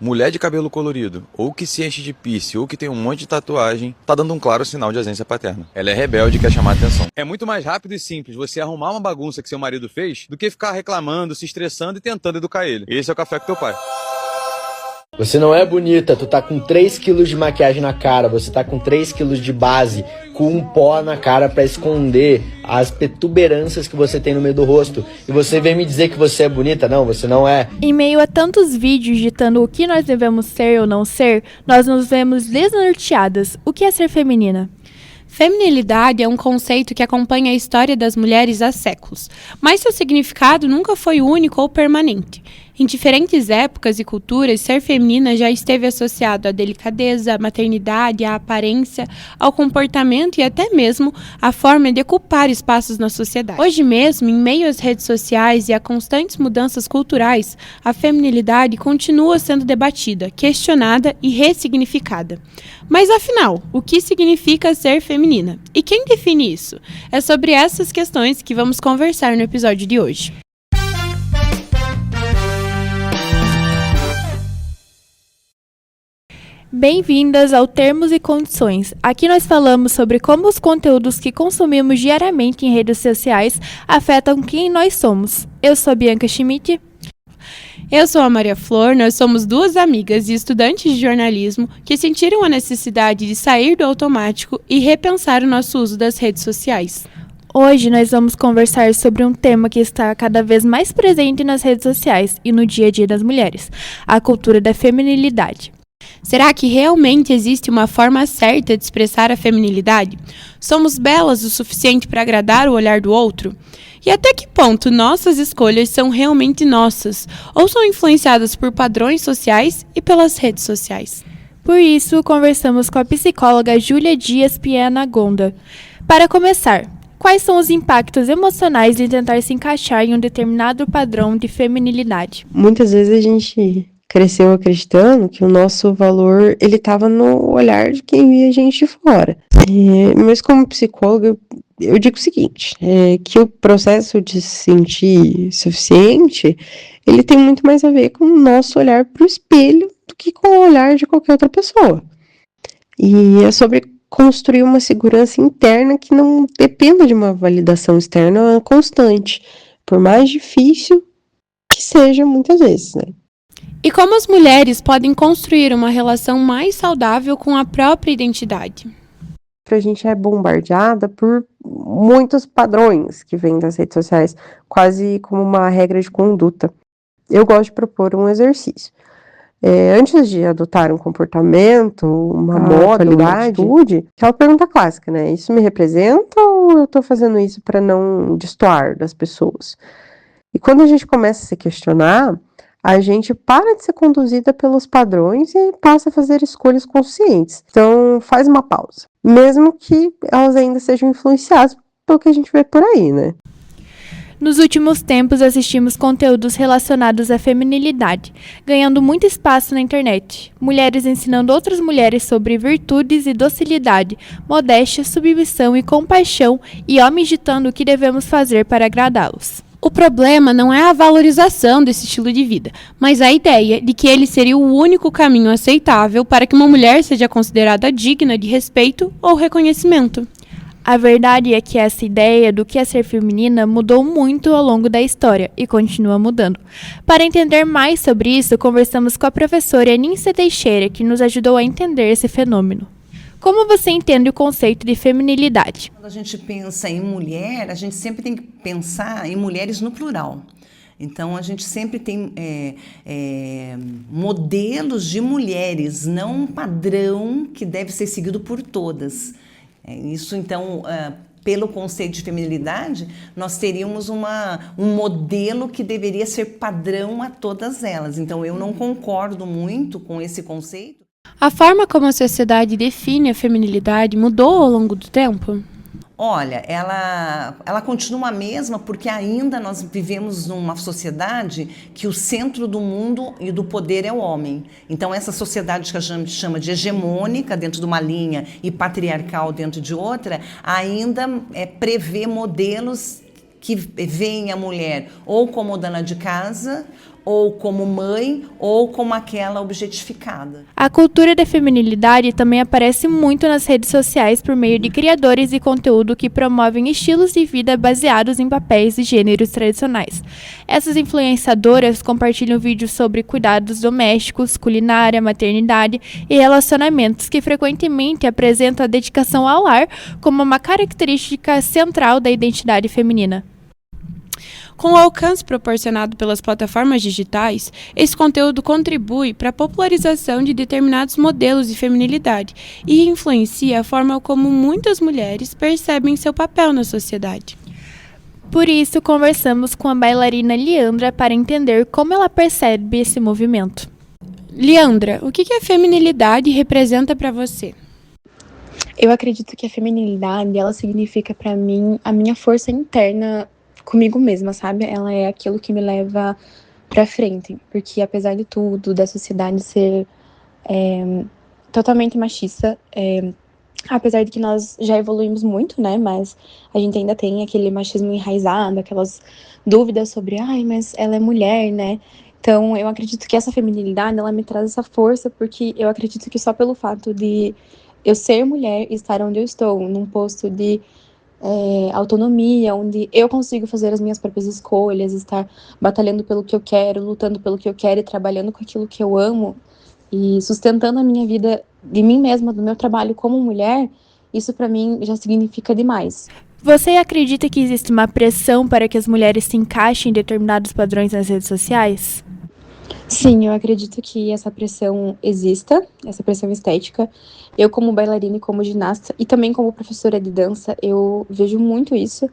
mulher de cabelo colorido, ou que se enche de piercing, ou que tem um monte de tatuagem, tá dando um claro sinal de ausência paterna. Ela é rebelde e quer chamar atenção. É muito mais rápido e simples você arrumar uma bagunça que seu marido fez do que ficar reclamando, se estressando e tentando educar ele. Esse é o café com teu pai. Você não é bonita, tu tá com 3 quilos de maquiagem na cara, você tá com 3 quilos de base, com um pó na cara pra esconder as protuberâncias que você tem no meio do rosto. E você vem me dizer que você é bonita? Não, você não é. Em meio a tantos vídeos ditando o que nós devemos ser ou não ser, nós nos vemos desnorteadas. O que é ser feminina? Feminilidade é um conceito que acompanha a história das mulheres há séculos, mas seu significado nunca foi único ou permanente. Em diferentes épocas e culturas, ser feminina já esteve associado à delicadeza, à maternidade, à aparência, ao comportamento e até mesmo à forma de ocupar espaços na sociedade. Hoje mesmo, em meio às redes sociais e a constantes mudanças culturais, a feminilidade continua sendo debatida, questionada e ressignificada. Mas afinal, o que significa ser feminina? E quem define isso? É sobre essas questões que vamos conversar no episódio de hoje. Bem-vindas ao Termos e Condições. Aqui nós falamos sobre como os conteúdos que consumimos diariamente em redes sociais afetam quem nós somos. Eu sou a Bianca Schmidt. Eu sou a Maria Flor, nós somos duas amigas e estudantes de jornalismo que sentiram a necessidade de sair do automático e repensar o nosso uso das redes sociais. Hoje nós vamos conversar sobre um tema que está cada vez mais presente nas redes sociais e no dia a dia das mulheres, a cultura da feminilidade. Será que realmente existe uma forma certa de expressar a feminilidade? Somos belas o suficiente para agradar o olhar do outro? E até que ponto nossas escolhas são realmente nossas, ou são influenciadas por padrões sociais e pelas redes sociais? Por isso, conversamos com a psicóloga Júlia Dias Pianagonda. Para começar, quais são os impactos emocionais de tentar se encaixar em um determinado padrão de feminilidade? Muitas vezes a gente cresceu acreditando que o nosso valor ele estava no olhar de quem via a gente de fora. Mas como psicóloga, eu digo o seguinte, que o processo de se sentir suficiente, ele tem muito mais a ver com o nosso olhar para o espelho do que com o olhar de qualquer outra pessoa. E é sobre construir uma segurança interna que não dependa de uma validação externa constante, por mais difícil que seja muitas vezes, né? E como as mulheres podem construir uma relação mais saudável com a própria identidade? A gente é bombardeada por muitos padrões que vêm das redes sociais, quase como uma regra de conduta. Eu gosto de propor um exercício. Antes de adotar um comportamento, uma moda, uma atitude, aquela pergunta clássica, né? Isso me representa ou eu estou fazendo isso para não destoar das pessoas? E quando a gente começa a se questionar, a gente para de ser conduzida pelos padrões e passa a fazer escolhas conscientes. Então, faz uma pausa. Mesmo que elas ainda sejam influenciadas pelo que a gente vê por aí, né? Nos últimos tempos, assistimos conteúdos relacionados à feminilidade, ganhando muito espaço na internet. Mulheres ensinando outras mulheres sobre virtudes e docilidade, modéstia, submissão e compaixão, e homens ditando o que devemos fazer para agradá-los. O problema não é a valorização desse estilo de vida, mas a ideia de que ele seria o único caminho aceitável para que uma mulher seja considerada digna de respeito ou reconhecimento. A verdade é que essa ideia do que é ser feminina mudou muito ao longo da história e continua mudando. Para entender mais sobre isso, conversamos com a professora Nícia Teixeira, que nos ajudou a entender esse fenômeno. Como você entende o conceito de feminilidade? Quando a gente pensa em mulher, a gente sempre tem que pensar em mulheres no plural. Então, a gente sempre tem modelos de mulheres, não um padrão que deve ser seguido por todas. Isso, então, pelo conceito de feminilidade, nós teríamos um modelo que deveria ser padrão a todas elas. Então, eu não concordo muito com esse conceito. A forma como a sociedade define a feminilidade mudou ao longo do tempo? Olha, ela continua a mesma porque ainda nós vivemos numa sociedade que o centro do mundo e do poder é o homem. Então essa sociedade que a gente chama de hegemônica dentro de uma linha e patriarcal dentro de outra, ainda prevê modelos que veem a mulher ou como dona de casa ou como mãe, ou como aquela objetificada. A cultura da feminilidade também aparece muito nas redes sociais por meio de criadores de conteúdo que promovem estilos de vida baseados em papéis e gêneros tradicionais. Essas influenciadoras compartilham vídeos sobre cuidados domésticos, culinária, maternidade e relacionamentos que frequentemente apresentam a dedicação ao lar como uma característica central da identidade feminina. Com o alcance proporcionado pelas plataformas digitais, esse conteúdo contribui para a popularização de determinados modelos de feminilidade e influencia a forma como muitas mulheres percebem seu papel na sociedade. Por isso, conversamos com a bailarina Liandra para entender como ela percebe esse movimento. Liandra, o que a feminilidade representa para você? Eu acredito que a feminilidade, ela significa para mim a minha força interna comigo mesma, sabe? Ela é aquilo que me leva pra frente, porque apesar de tudo, da sociedade ser totalmente machista, apesar de que nós já evoluímos muito, né? Mas a gente ainda tem aquele machismo enraizado, aquelas dúvidas sobre, mas ela é mulher, né? Então, eu acredito que essa feminilidade, ela me traz essa força, porque eu acredito que só pelo fato de eu ser mulher e estar onde eu estou, num posto de autonomia, onde eu consigo fazer as minhas próprias escolhas, estar batalhando pelo que eu quero, lutando pelo que eu quero e trabalhando com aquilo que eu amo e sustentando a minha vida de mim mesma, do meu trabalho como mulher, isso para mim já significa demais. Você acredita que existe uma pressão para que as mulheres se encaixem em determinados padrões nas redes sociais? Sim, eu acredito que essa pressão exista, essa pressão estética. Eu, como bailarina e como ginasta, e também como professora de dança, eu vejo muito isso.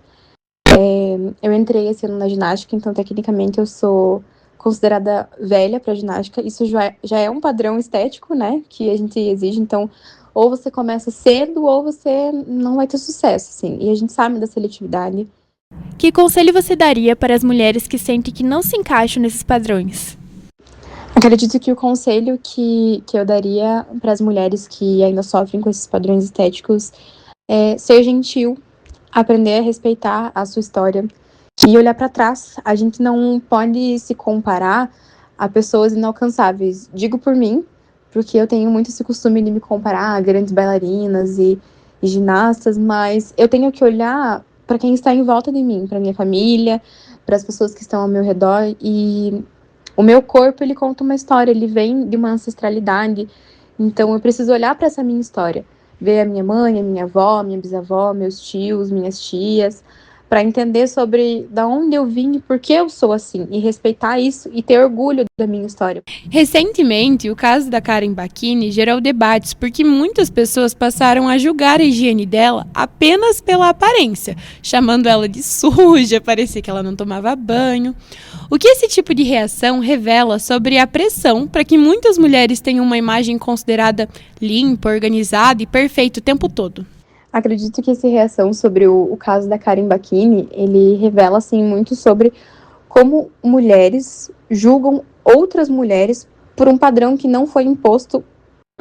Eu entrei esse ano na ginástica, então, tecnicamente, eu sou considerada velha para ginástica. Isso já é um padrão estético, né, que a gente exige. Então, ou você começa cedo, ou você não vai ter sucesso, assim. E a gente sabe da seletividade. Que conselho você daria para as mulheres que sentem que não se encaixam nesses padrões? Acredito que o conselho que eu daria para as mulheres que ainda sofrem com esses padrões estéticos é ser gentil, aprender a respeitar a sua história e olhar para trás. A gente não pode se comparar a pessoas inalcançáveis. Digo por mim, porque eu tenho muito esse costume de me comparar a grandes bailarinas e ginastas, mas eu tenho que olhar para quem está em volta de mim, para minha família, para as pessoas que estão ao meu redor. E o meu corpo, ele conta uma história, ele vem de uma ancestralidade, então eu preciso olhar para essa minha história, ver a minha mãe, a minha avó, minha bisavó, meus tios, minhas tias, para entender sobre da onde eu vim e por que eu sou assim, e respeitar isso e ter orgulho da minha história. Recentemente, o caso da Karen Bacchini gerou debates porque muitas pessoas passaram a julgar a higiene dela apenas pela aparência, chamando ela de suja, parecia que ela não tomava banho. O que esse tipo de reação revela sobre a pressão para que muitas mulheres tenham uma imagem considerada limpa, organizada e perfeita o tempo todo? Acredito que essa reação sobre o caso da Karen Bacchini, ele revela, assim, muito sobre como mulheres julgam outras mulheres por um padrão que não foi imposto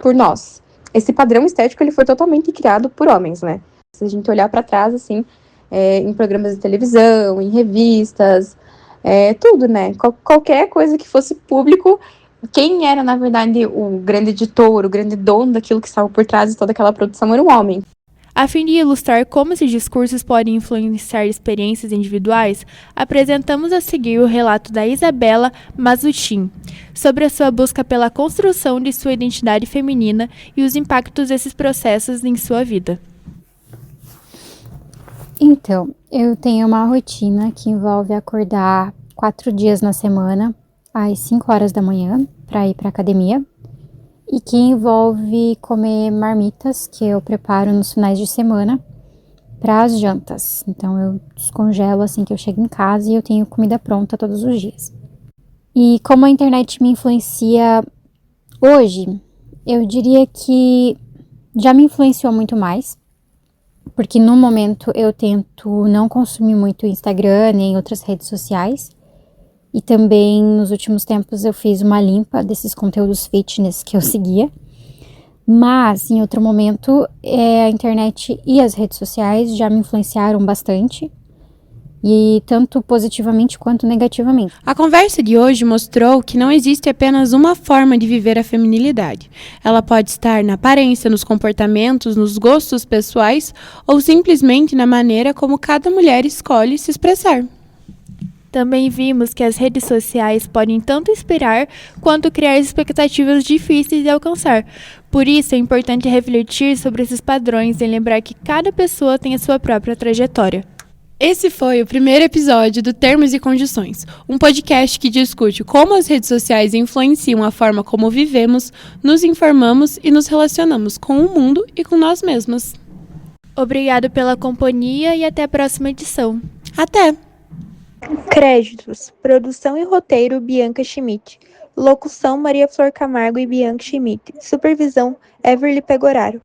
por nós. Esse padrão estético, ele foi totalmente criado por homens, né? Se a gente olhar para trás, assim, em programas de televisão, em revistas, tudo, né? Qualquer coisa que fosse público, quem era, na verdade, o grande editor, o grande dono daquilo que estava por trás de toda aquela produção era um homem. A fim de ilustrar como esses discursos podem influenciar experiências individuais, apresentamos a seguir o relato da Isabela Mazuchin, sobre a sua busca pela construção de sua identidade feminina e os impactos desses processos em sua vida. Então, eu tenho uma rotina que envolve acordar 4 dias na semana, às 5 horas da manhã, para ir para a academia. E que envolve comer marmitas que eu preparo nos finais de semana para as jantas. Então eu descongelo assim que eu chego em casa e eu tenho comida pronta todos os dias. E como a internet me influencia hoje, eu diria que já me influenciou muito mais, porque no momento eu tento não consumir muito Instagram nem outras redes sociais. E também, nos últimos tempos, eu fiz uma limpa desses conteúdos fitness que eu seguia. Mas, em outro momento, a internet e as redes sociais já me influenciaram bastante. e tanto positivamente quanto negativamente. A conversa de hoje mostrou que não existe apenas uma forma de viver a feminilidade. Ela pode estar na aparência, nos comportamentos, nos gostos pessoais ou simplesmente na maneira como cada mulher escolhe se expressar. Também vimos que as redes sociais podem tanto inspirar quanto criar expectativas difíceis de alcançar. Por isso, é importante refletir sobre esses padrões e lembrar que cada pessoa tem a sua própria trajetória. Esse foi o primeiro episódio do Termos e Condições, um podcast que discute como as redes sociais influenciam a forma como vivemos, nos informamos e nos relacionamos com o mundo e com nós mesmas. Obrigado pela companhia e até a próxima edição. Até! Créditos: produção e roteiro Bianca Schmidt. Locução Maria Flor Camargo e Bianca Schmidt. Supervisão Everly Pegoraro.